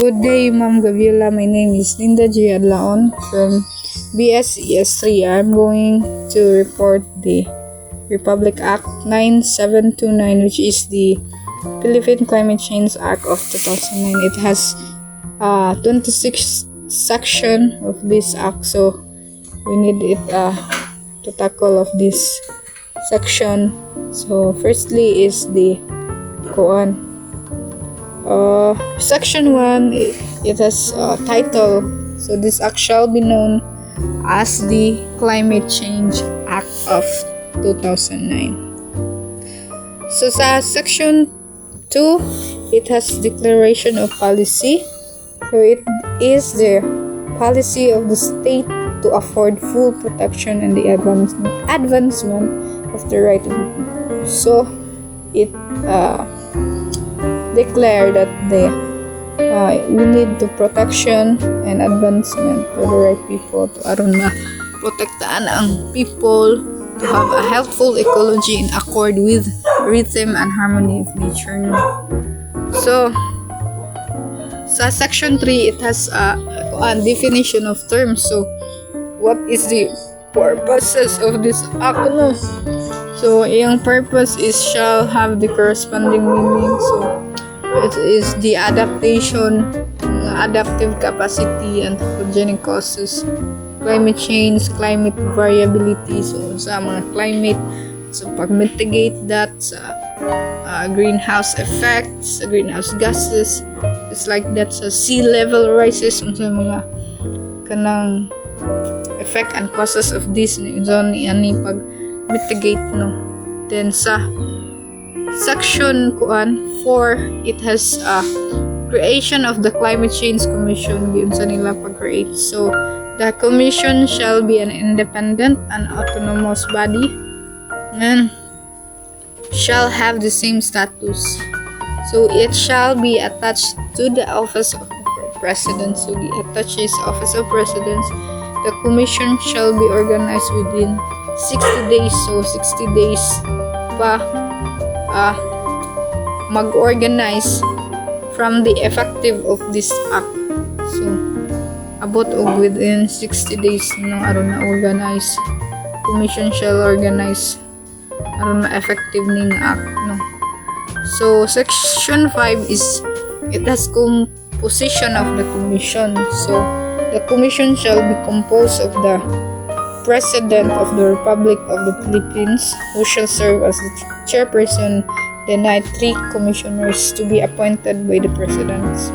Good day, Ma'am Gabriela. My name is Linda G. Adlaon from BSES3. I'm going to report the Republic Act 9729, which is the Philippine Climate Change Act of 2009. It has 26 section of this act, so we need it to tackle of this section. So firstly is the section 1. It has title, so this act shall be known as the Climate Change Act of 2009. So sa section 2, it has declaration of policy. So it is the policy of the state to afford full protection and the advancement of the right of the people. So it declare that we need to protection and advancement for the right people to aron na protektaan ang people to have a healthful ecology in accord with rhythm and harmony of nature. So sa section 3, it has a definition of terms. So what is the purposes of this act? So yung purpose is shall have the corresponding meaning. So it is the adaptation, adaptive capacity, and anthropogenic causes, climate change, climate variability, so sa mga climate, so pag-mitigate that sa greenhouse effects, greenhouse gases, it's like that sa sea level rises, sa mga kanang effect and causes of this, zone ani pag-mitigate, no. Then sa section 4, it has creation of the Climate Change Commission. Yun sa nila pag-create. So the commission shall be an independent and autonomous body and shall have the same status. So it shall be attached to the office of the president. So the attaches office of president. The commission shall be organized within 60 days. So 60 days pa mag-organize from the effective of this act. So abot og within 60 days no aron na organize, commission shall organize aron na effective ning act, no. So section 5 is it has composition of the commission. So the commission shall be composed of the President of the Republic of the Philippines, who shall serve as the chairperson, then 3 commissioners to be appointed by the President. So,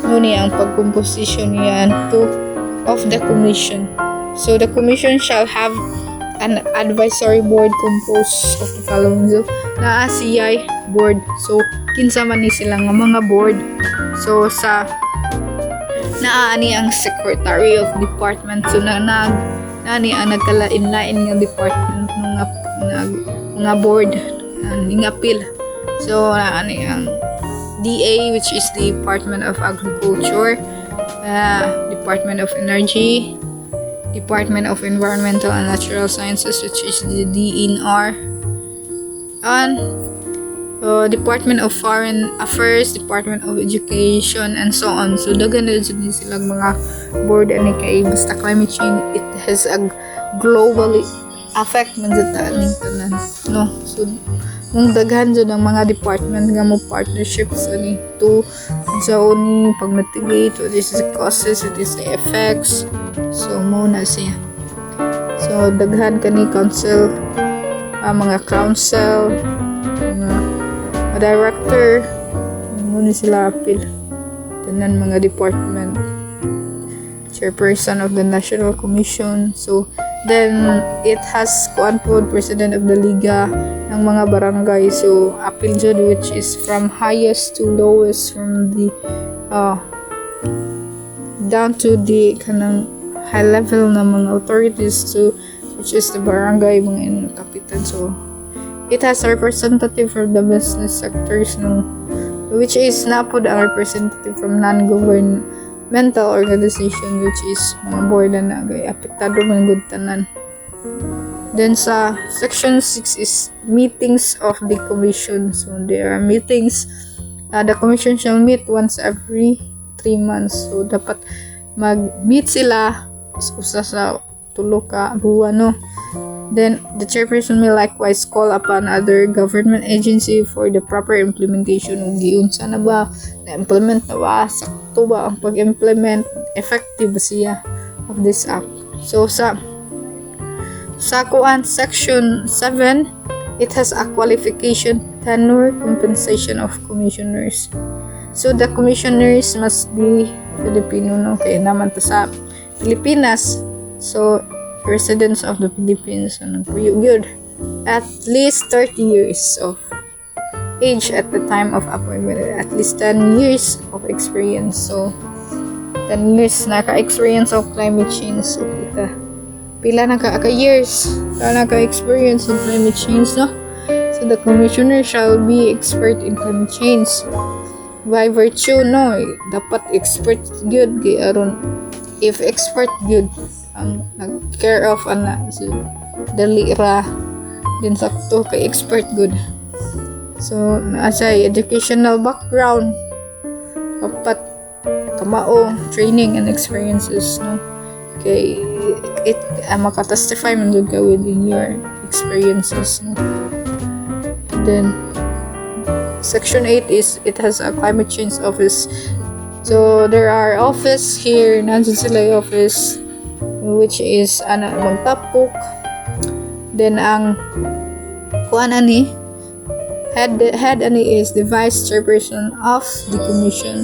muna ang pagkomposition niya 2 of the commission. So, the commission shall have an advisory board composed of the following. So, naa CI board. So, kinsa man ni sila nga mga board. So, sa naani ang secretary of department. So, ani ang nagkalain-lain nga department nga board nga appeal. So ani ang DA, which is the Department of Agriculture, Department of Energy, Department of Environmental and Natural Sciences, which is the DENR, and Department of Foreign Affairs, Department of Education, and so on. So daghan na din silang mga board ani kay basta climate change, it has a globally affect man sa ning tanan, no. So mong daghan jud ang mga department nga mo partnerships ani to sa ni pag-mitigate what is the causes, what is the effects. So mo na siya. So daghan kani council, mga council, mga director, muna sila appeal. Tanan mga department, chairperson of the National Commission. So then it has president of the Liga ng mga barangay. So appeal jud, which is from highest to lowest, from the down to the kanang high level na mga authorities, to which is the barangay, mga kapitan. So it has a representative from the business sectors, no, which is napod ang representative from non-governmental organization, which is mga board na nagay apektado man gud tanan. Then sa section 6 is meetings of the commission. So there are meetings. The commission shall meet once every 3 months. So dapat mag-meet sila usa sa tulo ka buwan, no? Then the chairperson may likewise call upon other government agency for the proper implementation ng giunsa na ba, na-implement na ba, sakto ba ang pag-implement, effective ba siya of this act. So sa kuan section 7, it has a qualification, tenure, compensation of commissioners. So the commissioners must be Filipino, no? Kaya naman to sa Pilipinas. So residents of the Philippines, good, at least 30 years of age at the time of appointment, at least 10 years of experience. So 10 years naka-experience of climate change. So pila years naka-experience of climate change, no? So the commissioner shall be expert in climate change by virtue, no, dapat expert good kay aron if expert good ang nag-care of so dali ra din sakto kay expert good. So naasa educational background, dapat kamao training and experiences, no, kay it makatestify man jud ka within your experiences, no? Then section 8 is it has a climate change office. So there are office here, nandiyan sila yung office which is magtapok. Then ang kuan ani head ani is the vice chairperson of the commission.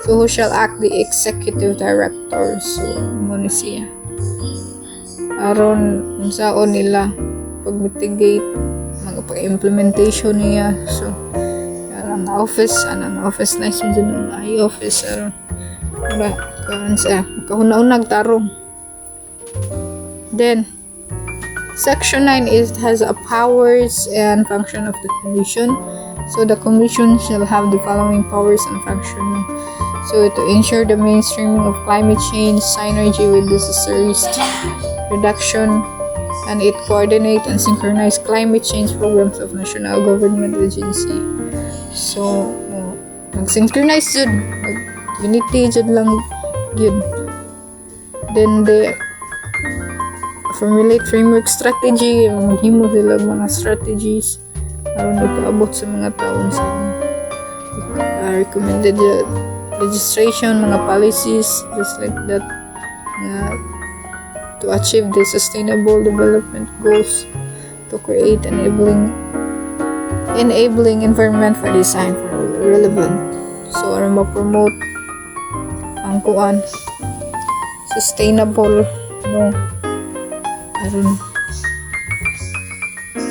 So who shall act the executive director. So mo ni siya aron unsaon nila pag-mitigate mga pag-implementation niya. So ang office na isun dun ay office aron wala kan sa kahuna-unag tarong. Then section 9 is has a powers and function of the commission. So the commission shall have the following powers and function. So to ensure the mainstreaming of climate change synergy with necessary reduction, and it coordinate and synchronize climate change programs of national government agency. So mag-synchronize jud, unity jud lang yun. Then the formulate framework strategy, maghimo sila mga strategies aron ipaabot sa mga taon sa recommended legislation, mga policies, just like that, to achieve the sustainable development goals, to create enabling environment for design for relevant. So aron ma-promote ang kuan sustainable, no, aron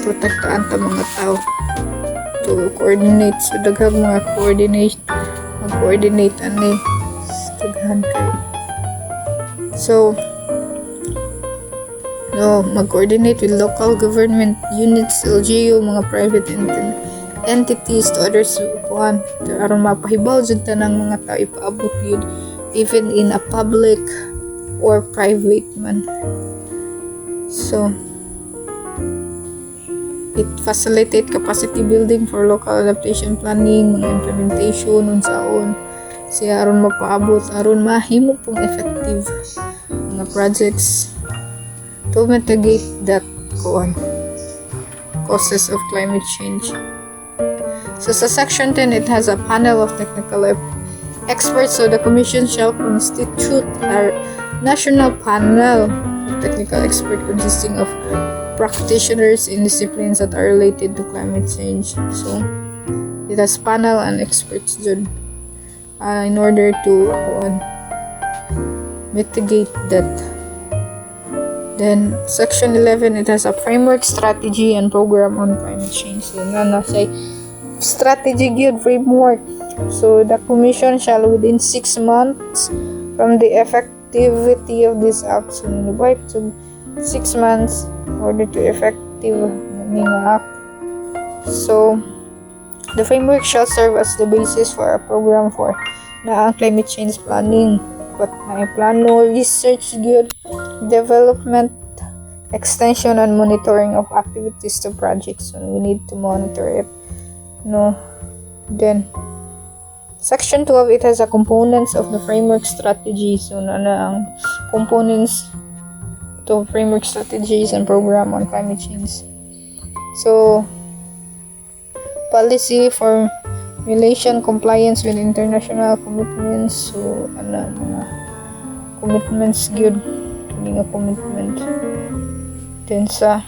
protektahan ta mga tao, to coordinate. So daghang mga mag-coordinate ani daghan kayo. So mag-coordinate with local government units, LGU, mga private entities to others kuan aron mapahibaw jud tanang mga tao ipaabot yun even in a public or private man. So it facilitate capacity building for local adaptation planning, mga implementation unsaon siya aron mapaabot, aron mahimo pong effective mga projects to mitigate that causes of climate change. So sa section 10, it has a panel of technical experts. So the commission shall constitute a national panel of technical experts consisting of practitioners in disciplines that are related to climate change. So it has panel and experts dun, in order to mitigate that. Then section 11, it has a framework, strategy, and program on climate change. So na say strategy gyud framework. So the commission shall within 6 months from the effectivity of this action, right? So 6 months in order to effective ng act. So the framework shall serve as the basis for a program for na ang climate change planning. But may plano, research, good development, extension, and monitoring of activities to projects. So we need to monitor it, no? Then Section 12, it has a components of the framework strategy. So, ang components to framework strategies and program on climate change. So, policy formulation, compliance with international commitments. So, mga commitments, good. Hindi nga commitment. Then sa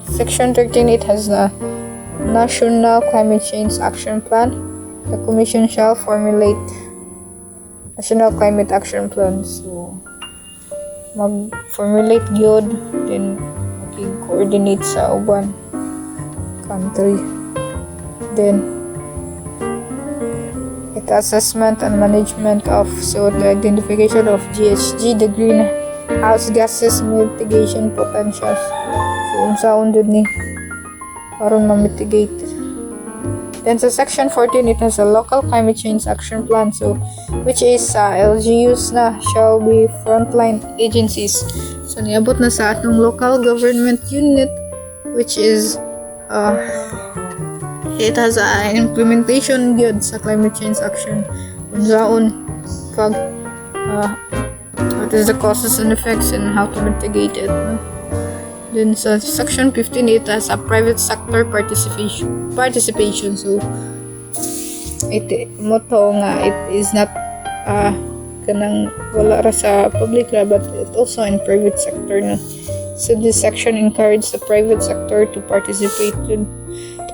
Section 13, it has the National Climate Change Action Plan. The Commission shall formulate National Climate Action Plan. So, mag-formulate yun, then mag-coordinate sa uban country. Then, ito assessment and management of, so the identification of GHG, the greenhouse gases mitigation potentials. So, unsaon dun ni parang ma-mitigate. Then sa Section 14, it has a Local Climate Change Action Plan, so which is LGUs na shall be frontline agencies. So niabot na sa atong local government unit, which is it has a implementation good sa climate change action. Unsaon pag what is the causes and effects and how to mitigate it. No? Then sa Section 15, it has a private sector participation. So, it motto nga, it is not kanang wala ra sa public ra, but it also in private sector na. So, this section encourages the private sector to participate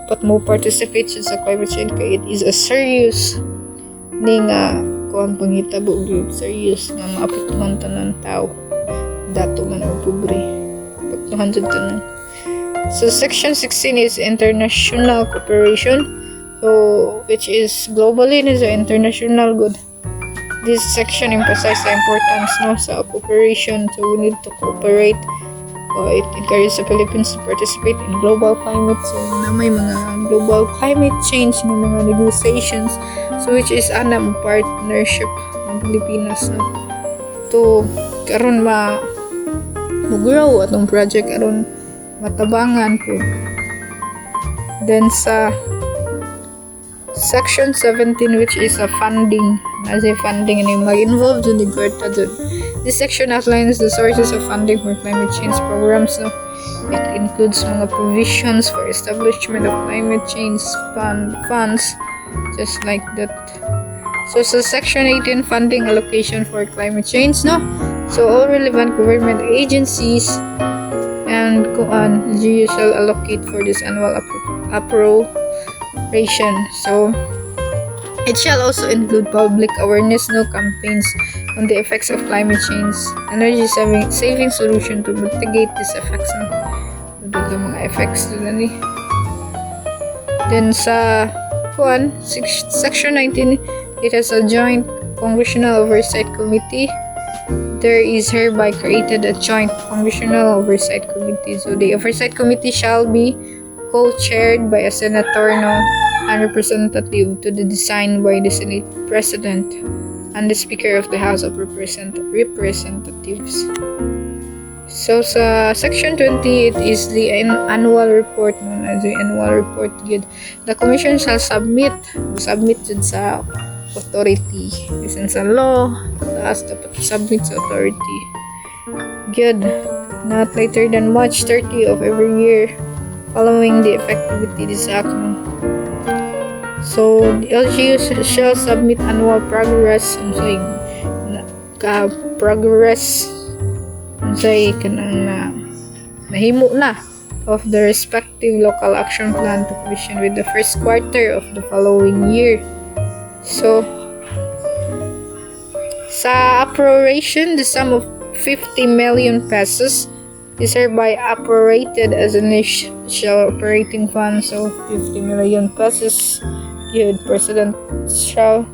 dapat mo participate sa climate change kay it is a serious ning kuang panghitabo gyud, serious nga maapektuhan tanan tao dato man og pobre. So Section 16 is international cooperation, so which is globally is an international good. This section emphasizes the importance sa cooperation, so we need to cooperate. It encourages the Philippines to participate in global climate, so na may mga global climate change ng mga negotiations, so which is partnership ng Pilipinas to karon mag-grow atong project aron matabangan po. Then sa Section 17, which is a funding, funding and mag-involved in the Greta dun. This section outlines the sources of funding for climate change programs. No? It includes mga provisions for establishment of climate change funds, just like that. So sa Section 18, funding allocation for climate change, no? So all relevant government agencies and LGU shall allocate for this annual appropriation. So it shall also include public awareness campaigns on the effects of climate change, energy saving solution to mitigate these effects. Mga effects ni. Then sa Section 19, it has a joint congressional oversight committee. There is hereby created a joint congressional oversight committee. So the oversight committee shall be co-chaired by a senator and representative to the design by the Senate President and the Speaker of the House of Representatives. So sa Section 20, it is the annual report known as the annual report. The Commission shall submit sa authority. Listen sa law, taas dapat submit sa authority. Not later than March 30 of every year following the effectivity of this act. So, the LGU shall submit annual progress nahimo na of the respective local action plan to commission with the first quarter of the following year. So, sa appropriation, the sum of 50 million pesos is hereby appropriated as an initial operating fund. So, 50 million pesos, Presidential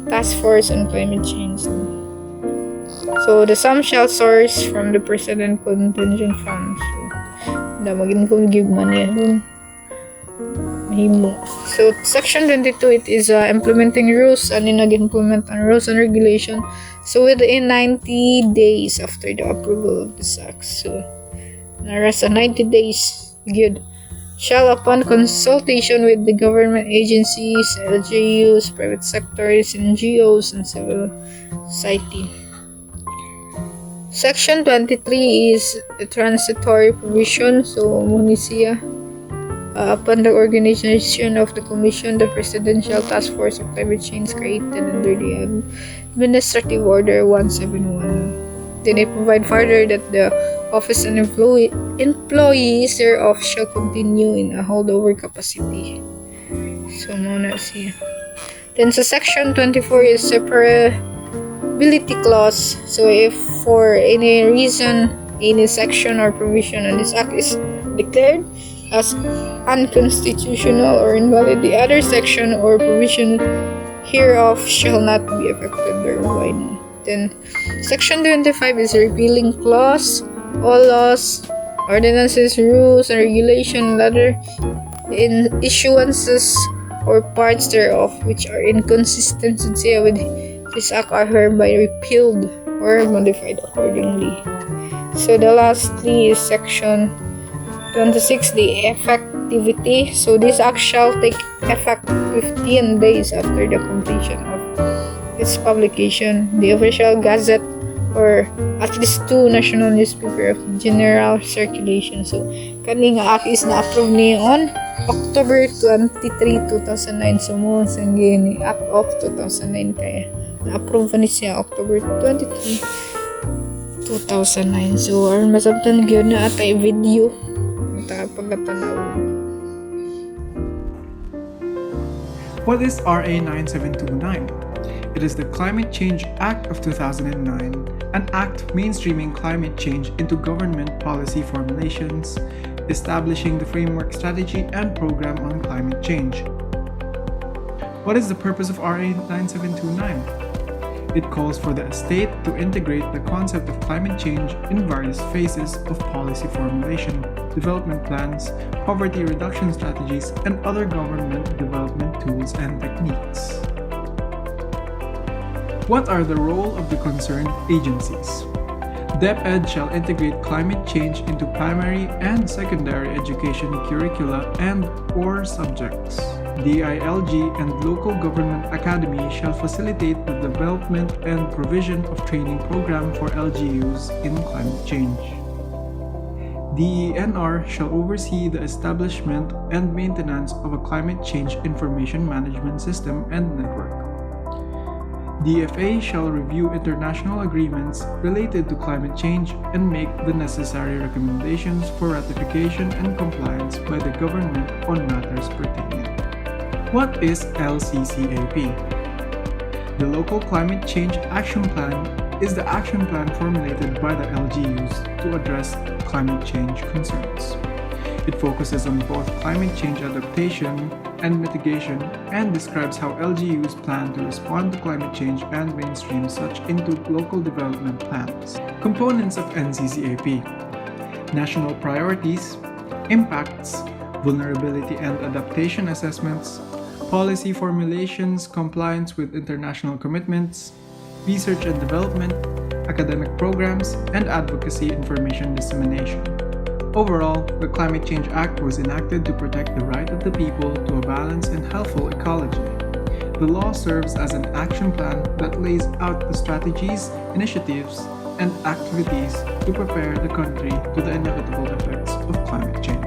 Task Force on Climate Change. So, the sum shall source from the President Contingent Fund. So, maging give money dun. So, Section 22, it is implementing rules and nag-implement ang rules and regulation. So, within 90 days after the approval of this act. So, nara sa 90 days, shall, upon consultation with the government agencies, LGUs, private sectors, NGOs, and civil society. Section 23 is a transitory provision, so Munisia. Upon the organization of the Commission, the Presidential Task Force of Climate Change created under the Administrative Order 171. Then they provide further that the office and employees thereof shall continue in a holdover capacity. So, muna siya. Then sa Section 24 is separability clause. So, if for any reason, any section or provision on this act is declared as unconstitutional or invalid, the other section or provision hereof shall not be affected thereby. Then, Section 25 is a repealing clause. All laws, ordinances, rules, and regulations, and other issuances or parts thereof which are inconsistent with this act are hereby repealed or modified accordingly. So, the lastly is Section 26, the effectivity. So, this act shall take effect 15 days after the completion of its publication. The official gazette or at least 2 national newspaper of general circulation. So, kani nga act is na-approve niya on October 23, 2009. So, mo sangye ni Act of 2009 kaya na-approve ni siya October 23, 2009. So, aron masabtan gyud na atay video pagkatanaw. What is RA 9729? It is the Climate Change Act of 2009, an act mainstreaming climate change into government policy formulations, establishing the framework, strategy, and program on climate change. What is the purpose of RA 9729? It calls for the state to integrate the concept of climate change in various phases of policy formulation, development plans, poverty reduction strategies, and other government development tools and techniques. What are the role of the concerned agencies? DepEd shall integrate climate change into primary and secondary education curricula and/or subjects. DILG and local government academy shall facilitate the development and provision of training program for LGUs in climate change. DENR shall oversee the establishment and maintenance of a climate change information management system and network. DFA shall review international agreements related to climate change and make the necessary recommendations for ratification and compliance by the government on matters pertaining. What is LCCAP? The Local Climate Change Action Plan is the action plan formulated by the LGUs to address climate change concerns. It focuses on both climate change adaptation and mitigation and describes how LGUs plan to respond to climate change and mainstream such into local development plans. Components of NCCAP: national priorities, impacts, vulnerability and adaptation assessments, policy formulations, compliance with international commitments, research and development, academic programs, and advocacy information dissemination. Overall, the Climate Change Act was enacted to protect the right of the people to a balanced and healthful ecology. The law serves as an action plan that lays out the strategies, initiatives, and activities to prepare the country to the inevitable effects of climate change.